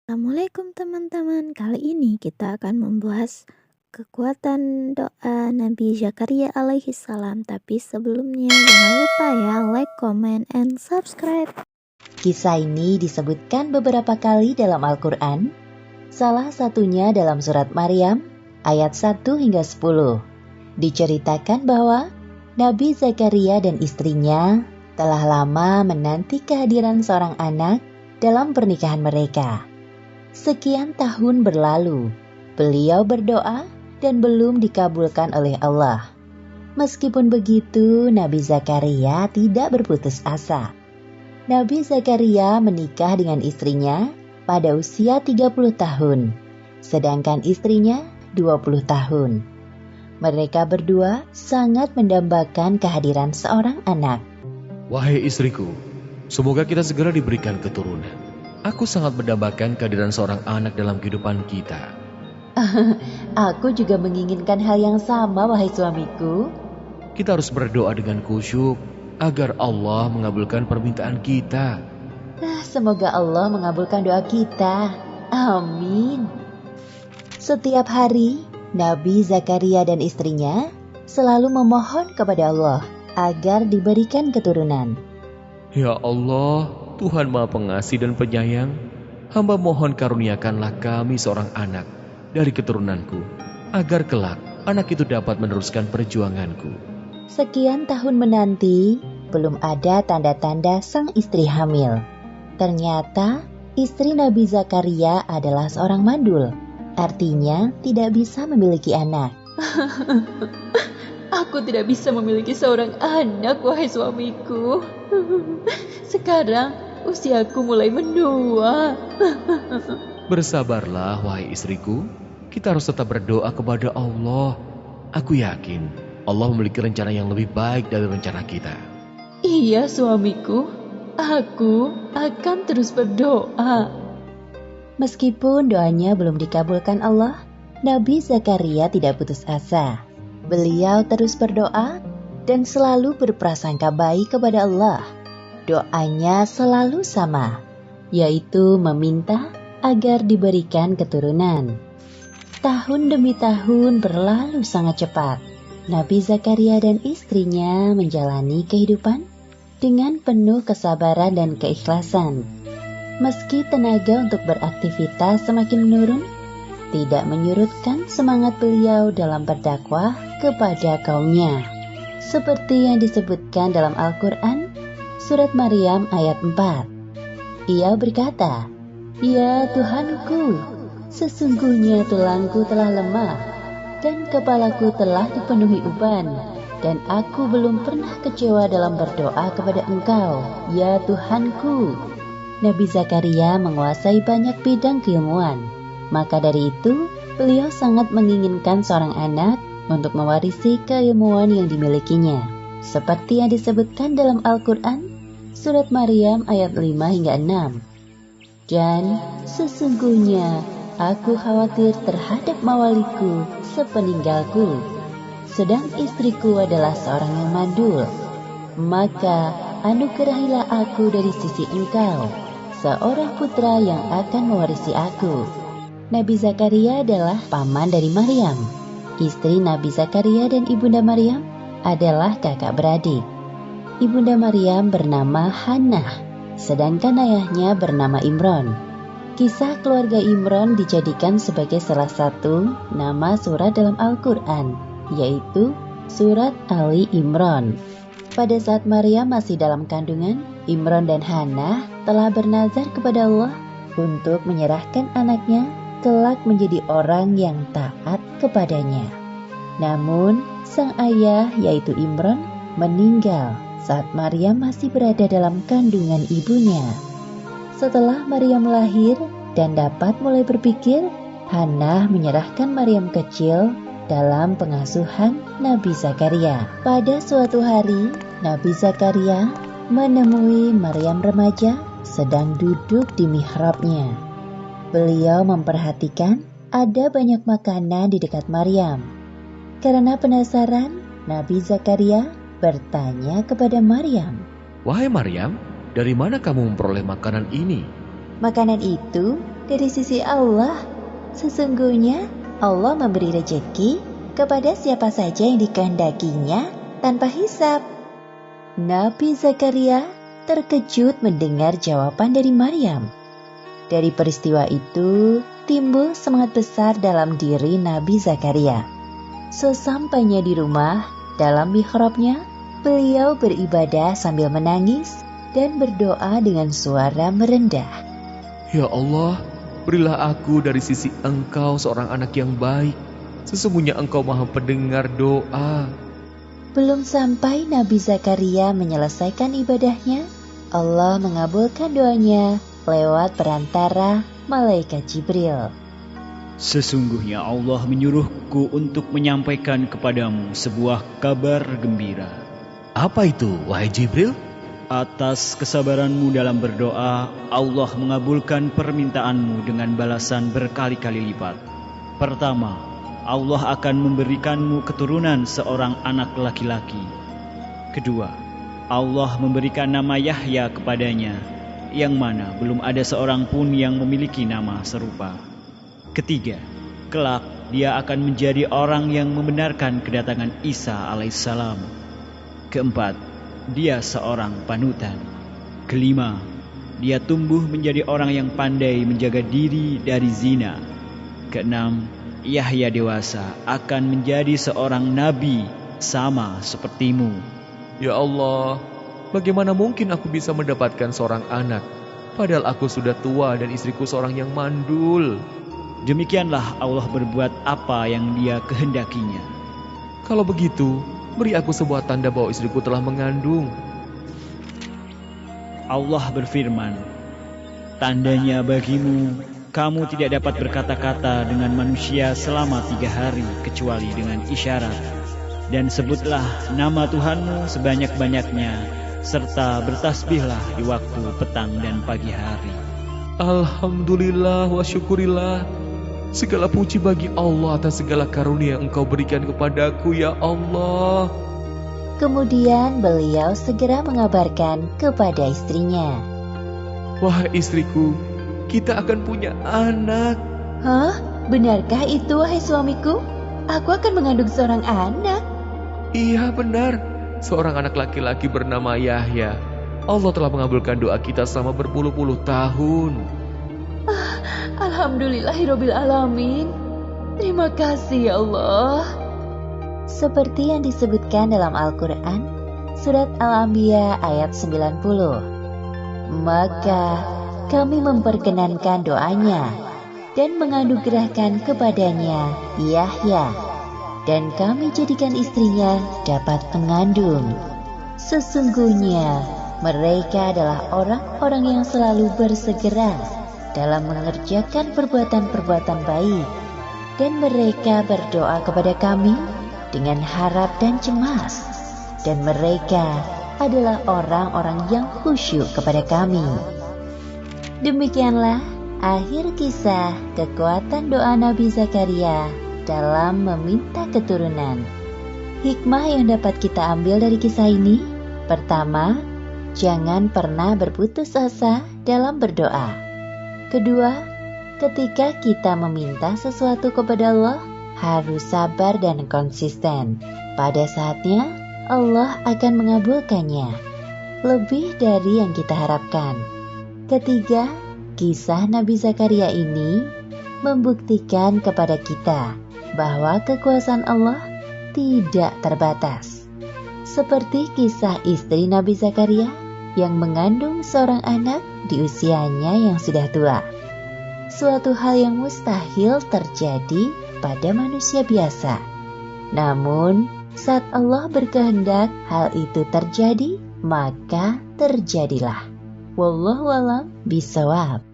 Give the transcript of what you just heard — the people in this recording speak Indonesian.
Assalamualaikum teman-teman. Kali ini kita akan membahas kekuatan doa Nabi Zakaria alaihi salam. Tapi sebelumnya jangan lupa ya like, comment, and subscribe. Kisah ini disebutkan beberapa kali dalam Al-Quran, salah satunya dalam surat Maryam ayat 1 hingga 10. Diceritakan bahwa Nabi Zakaria dan istrinya telah lama menanti kehadiran seorang anak dalam pernikahan mereka. Sekian tahun berlalu, beliau berdoa dan belum dikabulkan oleh Allah. Meskipun begitu, Nabi Zakaria tidak berputus asa. Nabi Zakaria menikah dengan istrinya pada usia 30 tahun, sedangkan istrinya 20 tahun. Mereka berdua sangat mendambakan kehadiran seorang anak. Wahai istriku, semoga kita segera diberikan keturunan. Aku sangat mendambakan kehadiran seorang anak dalam kehidupan kita. Aku juga menginginkan hal yang sama, wahai suamiku. Kita harus berdoa dengan khusyuk agar Allah mengabulkan permintaan kita. Semoga Allah mengabulkan doa kita. Amin. Setiap hari, Nabi Zakaria dan istrinya selalu memohon kepada Allah agar diberikan keturunan. Ya Allah, Tuhan Maha Pengasih dan Penyayang, hamba mohon karuniakanlah kami seorang anak dari keturunanku, agar kelak anak itu dapat meneruskan perjuanganku. Sekian tahun menanti, belum ada tanda-tanda sang istri hamil. Ternyata, istri Nabi Zakaria adalah seorang mandul. Artinya, tidak bisa memiliki anak. Aku tidak bisa memiliki seorang anak, wahai suamiku. Sekarang, usiaku mulai menua. Bersabarlah, wahai istriku. Kita harus tetap berdoa kepada Allah. Aku yakin Allah memiliki rencana yang lebih baik dari rencana kita. Iya, suamiku. Aku akan terus berdoa. Meskipun doanya belum dikabulkan Allah, Nabi Zakaria tidak putus asa. Beliau terus berdoa dan selalu berprasangka baik kepada Allah. Doanya selalu sama, yaitu meminta agar diberikan keturunan. Tahun demi tahun berlalu sangat cepat. Nabi Zakaria dan istrinya menjalani kehidupan dengan penuh kesabaran dan keikhlasan. Meski tenaga untuk beraktivitas semakin menurun, tidak menyurutkan semangat beliau dalam berdakwah kepada kaumnya. Seperti yang disebutkan dalam Al-Quran, surat Maryam ayat 4. Ia berkata, "Ya Tuhanku, sesungguhnya tulangku telah lemah, dan kepalaku telah dipenuhi uban, dan aku belum pernah kecewa dalam berdoa kepada Engkau, ya Tuhanku." Nabi Zakaria menguasai banyak bidang keilmuan. Maka dari itu, beliau sangat menginginkan seorang anak untuk mewarisi keilmuan yang dimilikinya. Seperti yang disebutkan dalam Al-Quran, surat Maryam ayat 5 hingga 6. Dan sesungguhnya aku khawatir terhadap mawaliku sepeninggalku, sedang istriku adalah seorang yang mandul. Maka anugerahilah aku dari sisi Engkau, seorang putra yang akan mewarisi aku. Nabi Zakaria adalah paman dari Maryam. Istri Nabi Zakaria dan Ibunda Maryam adalah kakak beradik. Ibunda Maryam bernama Hannah, sedangkan ayahnya bernama Imron. Kisah keluarga Imron dijadikan sebagai salah satu nama surat dalam Al-Quran, yaitu surat Ali Imron. Pada saat Maryam masih dalam kandungan, Imron dan Hannah telah bernazar kepada Allah untuk menyerahkan anaknya kelak menjadi orang yang taat kepadanya. Namun, sang ayah yaitu Imron meninggal saat Maryam masih berada dalam kandungan ibunya. Setelah Maryam lahir dan dapat mulai berpikir, Hannah menyerahkan Maryam kecil dalam pengasuhan Nabi Zakaria. Pada suatu hari, Nabi Zakaria menemui Maryam remaja sedang duduk di mihrabnya. Beliau memperhatikan ada banyak makanan di dekat Maryam. Karena penasaran, Nabi Zakaria bertanya kepada Maryam, Wahai Maryam, dari mana kamu memperoleh makanan ini? "Makanan itu dari sisi Allah. Sesungguhnya Allah memberi rezeki kepada siapa saja yang dikehendakinya tanpa hisab. Nabi Zakaria terkejut mendengar jawaban dari Maryam. Dari peristiwa itu, timbul semangat besar dalam diri Nabi Zakaria. Sesampainya di rumah, dalam mihrabnya, beliau beribadah sambil menangis dan berdoa dengan suara merendah. Ya Allah, berilah aku dari sisi Engkau seorang anak yang baik. Sesungguhnya Engkau Maha Pendengar doa. Belum sampai Nabi Zakaria menyelesaikan ibadahnya, Allah mengabulkan doanya lewat perantara malaikat Jibril. Sesungguhnya Allah menyuruhku untuk menyampaikan kepadamu sebuah kabar gembira. Apa itu, wahai Jibril? Atas kesabaranmu dalam berdoa, Allah mengabulkan permintaanmu dengan balasan berkali-kali lipat. Pertama, Allah akan memberikanmu keturunan seorang anak laki-laki. Kedua, Allah memberikan nama Yahya kepadanya, yang mana belum ada seorang pun yang memiliki nama serupa. Ketiga, kelak dia akan menjadi orang yang membenarkan kedatangan Isa alaihissalam. Keempat, dia seorang panutan. Kelima, dia tumbuh menjadi orang yang pandai menjaga diri dari zina. Keenam, Yahya dewasa akan menjadi seorang nabi sama sepertimu. Ya Allah, bagaimana mungkin aku bisa mendapatkan seorang anak, padahal aku sudah tua dan istriku seorang yang mandul. Demikianlah Allah berbuat apa yang Dia kehendakinya. Kalau begitu, beri aku sebuah tanda bahwa istriku telah mengandung. Allah berfirman, tandanya bagimu, kamu tidak dapat berkata-kata dengan manusia selama 3 hari kecuali dengan isyarat. Dan sebutlah nama Tuhanmu sebanyak-banyaknya, serta bertasbihlah di waktu petang dan pagi hari. Alhamdulillah wa syukurillah. Segala puji bagi Allah atas segala karunia yang Engkau berikan kepadaku, ya Allah. Kemudian beliau segera mengabarkan kepada istrinya. Wahai istriku, kita akan punya anak. Hah? Benarkah itu, wahai suamiku? Aku akan mengandung seorang anak. Iya benar, seorang anak laki-laki bernama Yahya. Allah telah mengabulkan doa kita selama berpuluh-puluh tahun. Alhamdulillahirabbil alamin. Terima kasih ya Allah. Seperti yang disebutkan dalam Al-Quran, Surat Al-Anbiya ayat 90. Maka kami memperkenankan doanya dan menganugerahkan kepadanya Yahya, dan kami jadikan istrinya dapat mengandung. Sesungguhnya mereka adalah orang-orang yang selalu bersegera dalam mengerjakan perbuatan-perbuatan baik, dan mereka berdoa kepada kami dengan harap dan cemas, dan mereka adalah orang-orang yang khusyuk kepada kami. Demikianlah akhir kisah kekuatan doa Nabi Zakaria dalam meminta keturunan. Hikmah yang dapat kita ambil dari kisah ini: pertama, jangan pernah berputus asa dalam berdoa. Kedua, ketika kita meminta sesuatu kepada Allah, harus sabar dan konsisten. Pada saatnya, Allah akan mengabulkannya lebih dari yang kita harapkan. Ketiga, kisah Nabi Zakaria ini membuktikan kepada kita bahwa kekuasaan Allah tidak terbatas. Seperti kisah istri Nabi Zakaria yang mengandung seorang anak di usianya yang sudah tua. Suatu hal yang mustahil terjadi pada manusia biasa. Namun, saat Allah berkehendak hal itu terjadi, maka terjadilah. Wallahu a'lam bishawab.